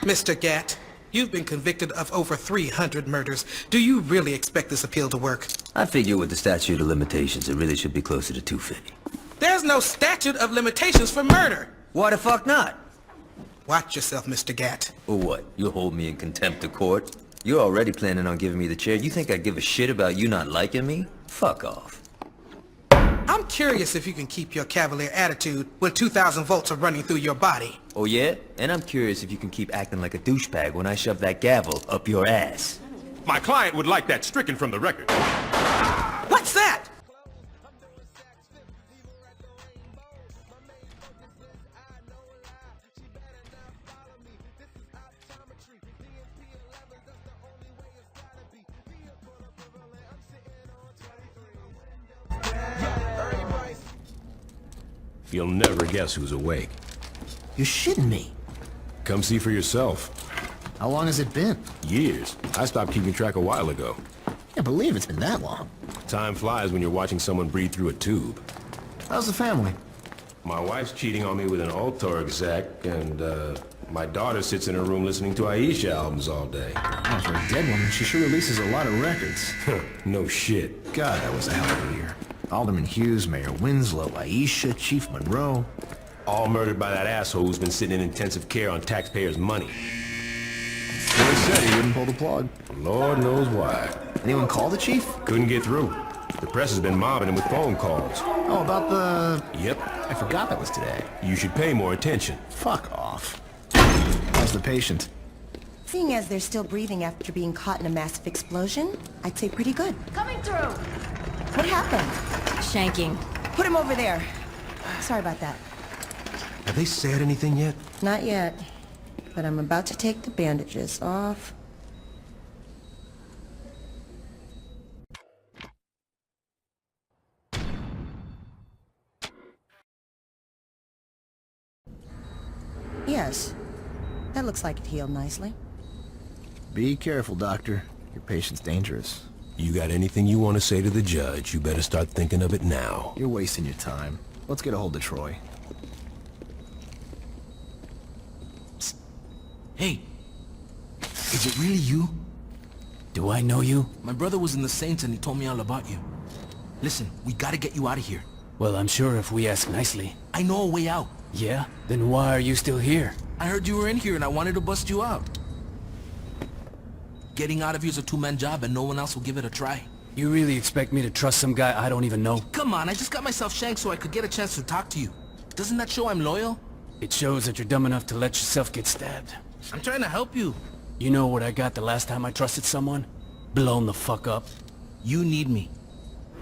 Mr. Gatt, you've been convicted of over 300 murders. Do you really expect this appeal to work? I figure with the statute of limitations, it really should be closer to 250. There's no statute of limitations for murder. Why the fuck not? Watch yourself, Mr. Gatt. Or what? You'll hold me in contempt of court? You're already planning on giving me the chair. You think I give a shit about you not liking me? Fuck off. I'm curious if you can keep your cavalier attitude when 2,000 volts are running through your body. Oh yeah? And I'm curious if you can keep acting like a douchebag when I shove that gavel up your ass. My client would like that stricken from the record. What's that? You'll never guess who's awake. You're shitting me. Come see for yourself. How long has it been? Years. I stopped keeping track a while ago. Can't believe it's been that long. Time flies when you're watching someone breathe through a tube. How's the family? My wife's cheating on me with an altar exec, and my daughter sits in her room listening to Aisha albums all day. Oh, for a dead woman, she sure releases a lot of records. No shit. God, that was a hell of a year. Alderman Hughes, Mayor Winslow, Aisha, Chief Monroe. All murdered by that asshole who's been sitting in intensive care on taxpayers' money. He said he wouldn't pull the plug. Lord knows why. Anyone call the chief? Couldn't get through. The press has been mobbing him with phone calls. Oh, about the... Yep. I forgot that was today. You should pay more attention. Fuck off. How's the patient? Seeing as they're still breathing after being caught in a massive explosion, I'd say pretty good. Coming through! What happened? Shanking. Put him over there. Sorry about that. Have they said anything yet? Not yet. But I'm about to take the bandages off. Yes. That looks like it healed nicely. Be careful, Doctor. Your patient's dangerous. You got anything you want to say to the judge, you better start thinking of it now. You're wasting your time. Let's get a hold of Troy. Psst. Hey, is it really you? Do I know you? My brother was in the Saints and he told me all about you. Listen, we gotta get you out of here. Well, I'm sure if we ask nicely. I know a way out. Yeah? Then why are you still here? I heard you were in here and I wanted to bust you out. Getting out of here is a two-man job and no one else will give it a try. You really expect me to trust some guy I don't even know? Come on, I just got myself shanked so I could get a chance to talk to you. Doesn't that show I'm loyal? It shows that you're dumb enough to let yourself get stabbed. I'm trying to help you. You know what I got the last time I trusted someone? Blown the fuck up. You need me.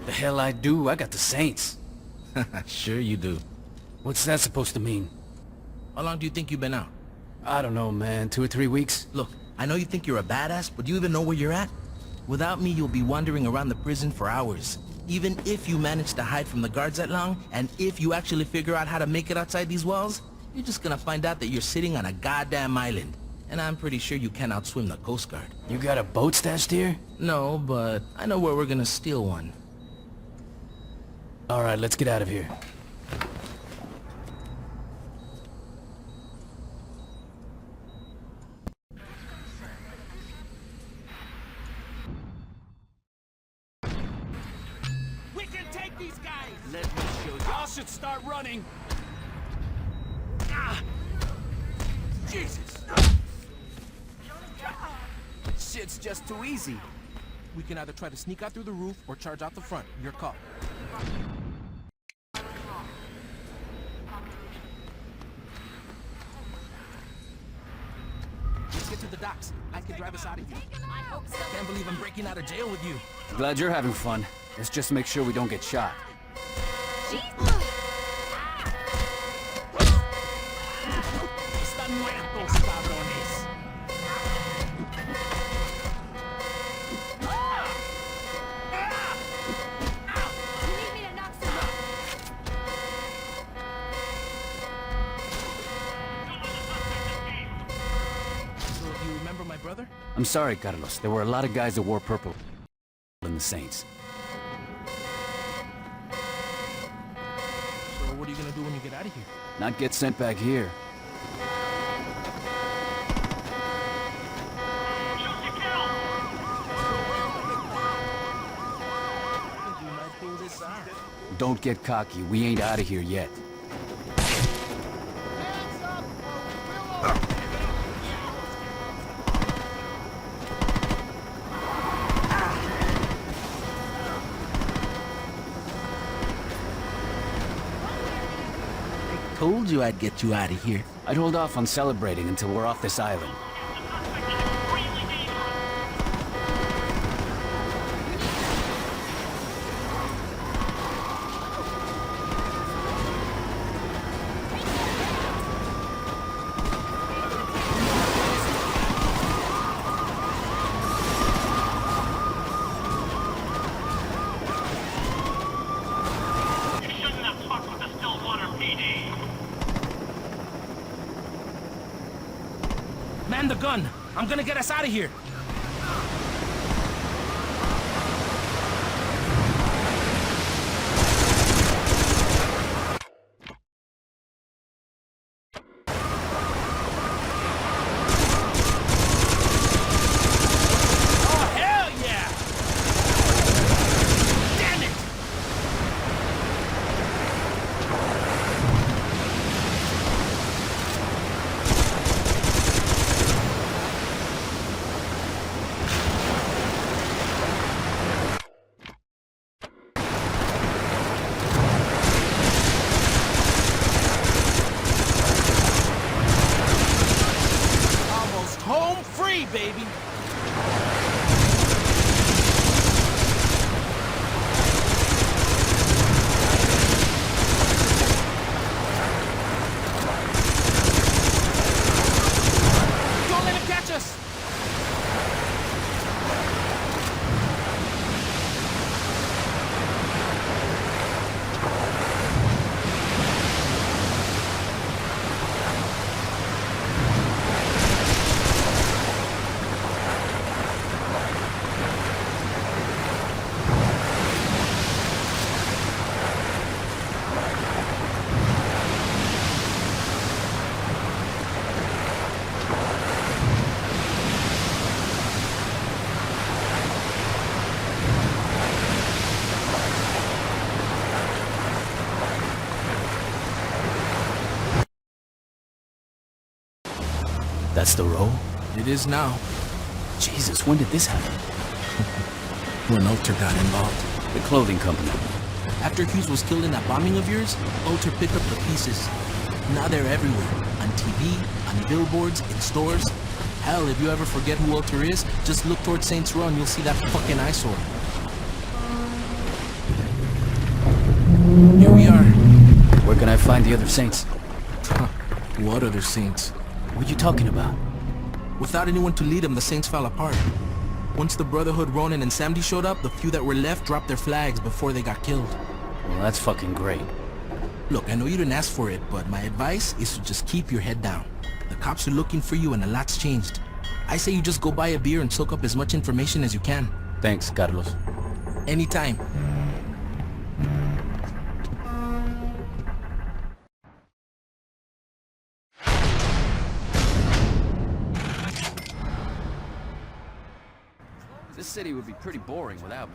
The hell I do? I got the Saints. Sure you do. What's that supposed to mean? How long do you think you've been out? I don't know, man. 2 or 3 weeks? Look, I know you think you're a badass, but do you even know where you're at? Without me, you'll be wandering around the prison for hours. Even if you manage to hide from the guards that long, and if you actually figure out how to make it outside these walls, you're just gonna find out that you're sitting on a goddamn island. And I'm pretty sure you can't outswim the Coast Guard. You got a boat stashed here? No, but I know where we're gonna steal one. Alright, let's get out of here. We can take these guys! Let me show you. Y'all should start running. Ah! Jesus! Shit's just too easy. We can either try to sneak out through the roof or charge out the front. Your call. Let's get to the docks. I can drive us out of here. I hope so. Can't believe I'm breaking out of jail with you. Glad you're having fun. Let's just make sure we don't get shot. Están muertos, cabrones. You need me to knock some out. So, you remember my brother? I'm sorry, Carlos. There were a lot of guys that wore purple in the Saints. So, what are you gonna do when you get out of here? Not get sent back here. don't get cocky. We ain't out of here yet. Told you I'd get you out of here. I'd hold off on celebrating until we're off this island. You shouldn't have fucked with the Stilwater PD. Man the gun! I'm gonna get us out of here! Oh, hell yeah! Damn it! Almost home free, baby! Don't let him catch us! That's the row? It is now. Jesus, when did this happen? When Ulter got involved. The clothing company. After Hughes was killed in that bombing of yours, Ulter picked up the pieces. Now they're everywhere. On TV, on billboards, in stores. Hell, if you ever forget who Ulter is, just look towards Saints Row and you'll see that fucking eyesore. Here we are. Where can I find the other saints? What other Saints? What are you talking about? Without anyone to lead them, the Saints fell apart. Once the Brotherhood, Ronin, and Samdi showed up, the few that were left dropped their flags before they got killed. Well, that's fucking great. Look, I know you didn't ask for it, but my advice is to just keep your head down. The cops are looking for you and a lot's changed. I say you just go buy a beer and soak up as much information as you can. Thanks, Carlos. Anytime. This city would be pretty boring without me.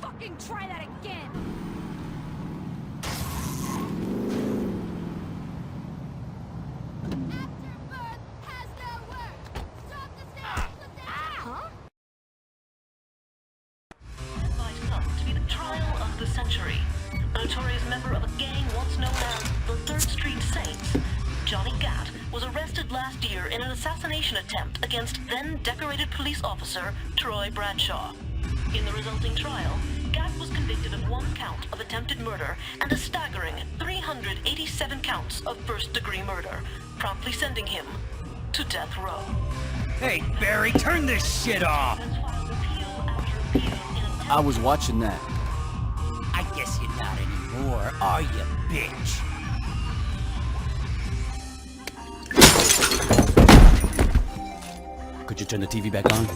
Fucking try that again! Afterbirth has no work! Stop the stairs! Huh? Advised us to be the trial of the century. A notorious member of a gang once known as the 3rd Street Saints. Johnny Gatt, was arrested last year in an assassination attempt against then-decorated police officer Troy Bradshaw. In the resulting trial, Gatt was convicted of 1 count of attempted murder and a staggering 387 counts of first-degree murder, promptly sending him to death row. Hey, Barry, turn this shit off! I was watching that. I guess you're not anymore, are you, bitch? Could you turn the TV back on?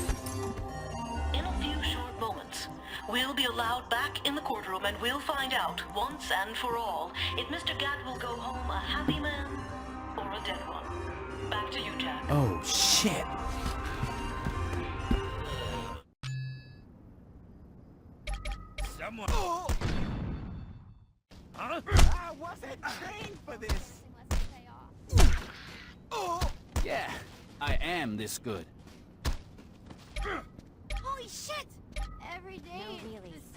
In a few short moments, we'll be allowed back in the courtroom and we'll find out, once and for all, if Mr. Gatt will go home a happy man or a dead one. Back to you, Jack. Oh, shit. Someone... Huh? I wasn't trained for this! Yeah, I am this good. Holy shit! Every day it's the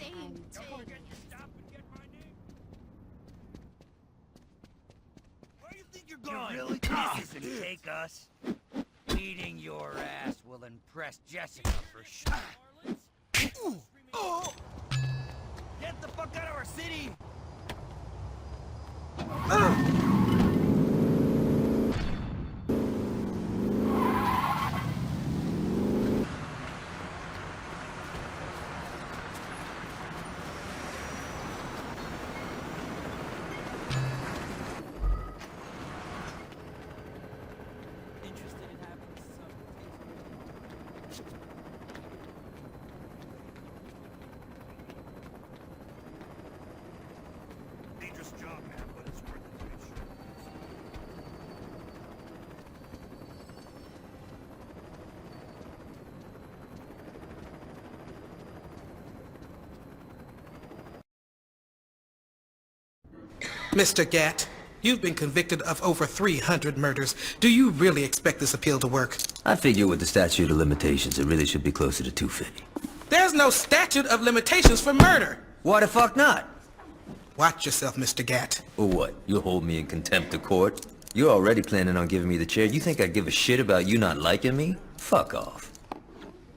same thing. Where do you think you're going? You really this isn't take us. Beating your ass will impress Jessica for sure. Get the fuck out of our city! Dangerous job, man, but it's worth it to make sure. Mr. Gatt, you've been convicted of over 300 murders. Do you really expect this appeal to work? I figure with the statute of limitations, it really should be closer to 250. There's no statute of limitations for murder. Why the fuck not? Watch yourself, Mr. Gatt. Or what? You'll hold me in contempt of court? You're already planning on giving me the chair. You think I give a shit about you not liking me? Fuck off.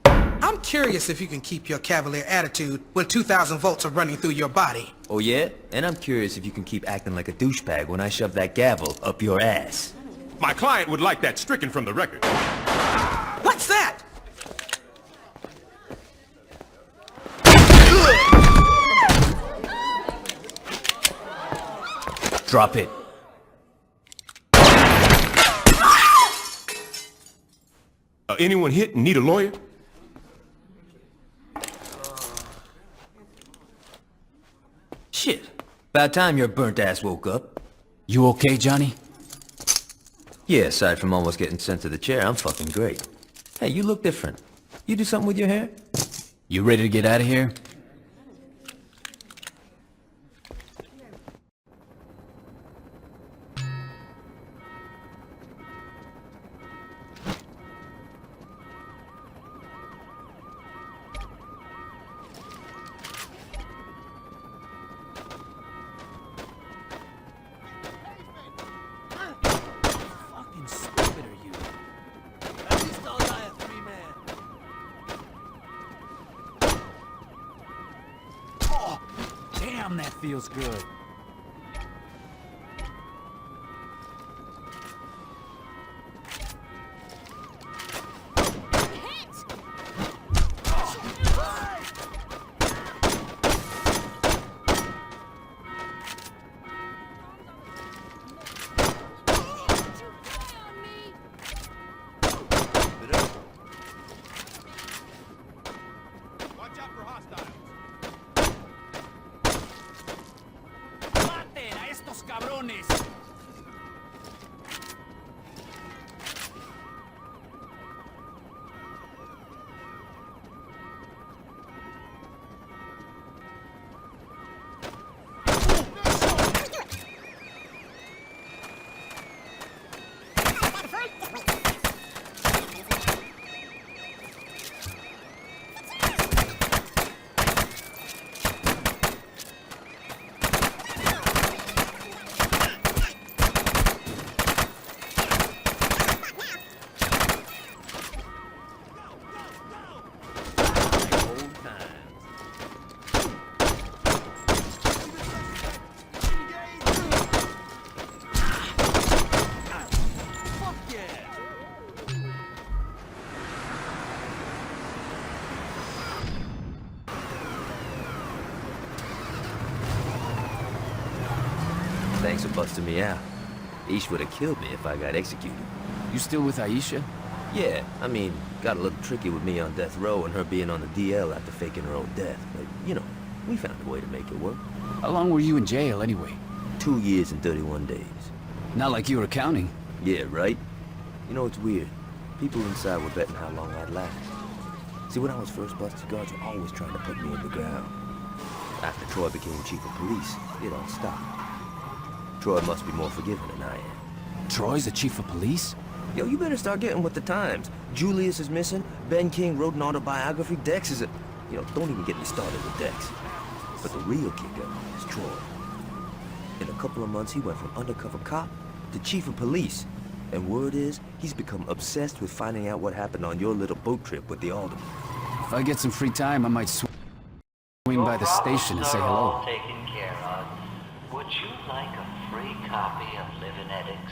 I'm curious if you can keep your cavalier attitude when 2,000 volts are running through your body. Oh yeah? And I'm curious if you can keep acting like a douchebag when I shove that gavel up your ass. My client would like that stricken from the record. What's that? Drop it. Anyone hit and need a lawyer? Shit. About time your burnt ass woke up. You okay, Johnny? Yeah, aside from almost getting sent to the chair, I'm fucking great. Hey, you look different. You do something with your hair? You ready to get out of here? Fucking stupid are you? At least I'll die a 3-man. Oh, damn, that feels good. ¡Maten a estos cabrones! Thanks for busting me out. Ish would have killed me if I got executed. You still with Aisha? Yeah, I mean, got a little tricky with me on death row and her being on the DL after faking her own death. But, you know, we found a way to make it work. How long were you in jail anyway? 2 years and 31 days. Not like you were counting. Yeah, right? You know, it's weird. People inside were betting how long I'd last. See, when I was first busted, guards were always trying to put me in the ground. After Troy became chief of police, it all stopped. Troy must be more forgiving than I am. Troy's the chief of police? Yo, you better start getting with the times. Julius is missing, Ben King wrote an autobiography, Dex is a... You know, don't even get me started with Dex. But the real kicker is Troy. In a couple of months, he went from undercover cop to chief of police. And word is, he's become obsessed with finding out what happened on your little boat trip with the alderman. If I get some free time, I might swing by the station and say hello. Taken care of. Would you like a free copy of Living Ethics?